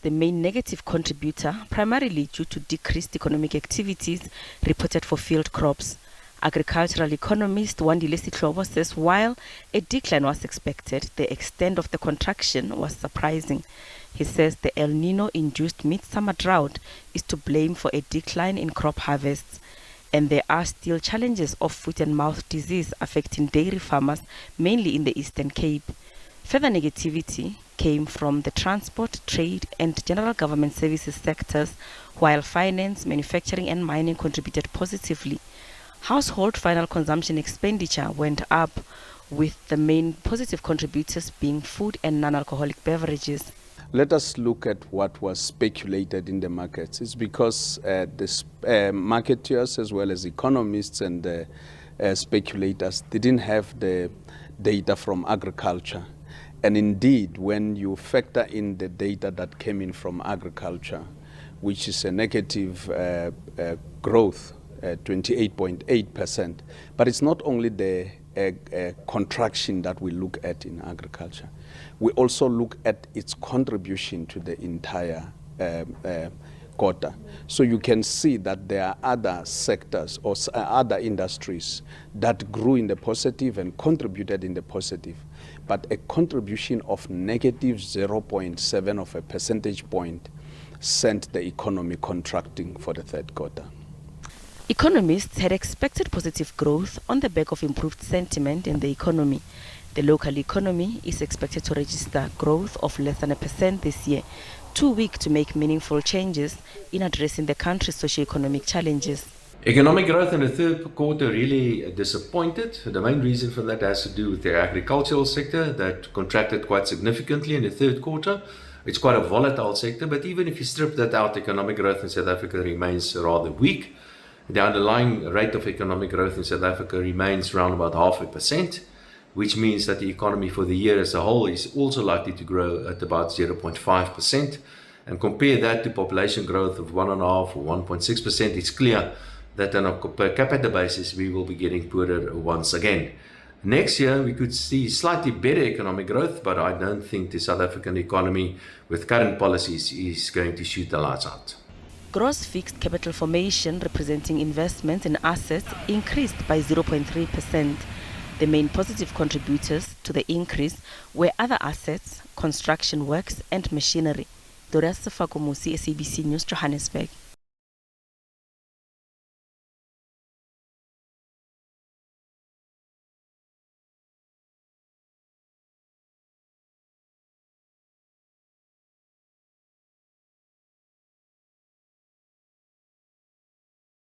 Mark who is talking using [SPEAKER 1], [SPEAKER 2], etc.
[SPEAKER 1] the main negative contributor, primarily due to decreased economic activities reported for field crops. Agricultural economist Wandile Sihlobo says while a decline was expected, the extent of the contraction was surprising. He says the El Nino-induced midsummer drought is to blame for a decline in crop harvests, and there are still challenges of foot and mouth disease affecting dairy farmers, mainly in the Eastern Cape. Further negativity came from the transport, trade, and general government services sectors, while finance, manufacturing, and mining contributed positively. Household final consumption expenditure went up, with the main positive contributors being food and non-alcoholic beverages.
[SPEAKER 2] Let us look at what was speculated in the markets. It's because the marketeers as well as economists and speculators didn't have the data from agriculture. And indeed, when you factor in the data that came in from agriculture, which is a negative growth, 28.8%, but it's not only the contraction that we look at in agriculture. We also look at its contribution to the entire quarter. So you can see that there are other sectors or other industries that grew in the positive and contributed in the positive, but a contribution of negative 0.7 of a percentage point sent the economy contracting for the third quarter.
[SPEAKER 1] Economists had expected positive growth on the back of improved sentiment in the economy. The local economy is expected to register growth of less than 1% this year, too weak to make meaningful changes in addressing the country's socio-economic challenges.
[SPEAKER 3] Economic growth in the third quarter really disappointed. The main reason for that has to do with the agricultural sector that contracted quite significantly in the third quarter. It's quite a volatile sector, but even if you strip that out, economic growth in South Africa remains rather weak. The underlying rate of economic growth in South Africa remains around about 0.5%, which means that the economy for the year as a whole is also likely to grow at about 0.5%. And compare that to population growth of 1.5 or 1.6%, it's clear that on a per capita basis, we will be getting poorer once again. Next year, we could see slightly better economic growth, but I don't think the South African economy with current policies is going to shoot the lights out.
[SPEAKER 1] Gross fixed capital formation, representing investments in assets, increased by 0.3%. The main positive contributors to the increase were other assets, construction works, and machinery. Doris Sefakomusi, SABC News, Johannesburg.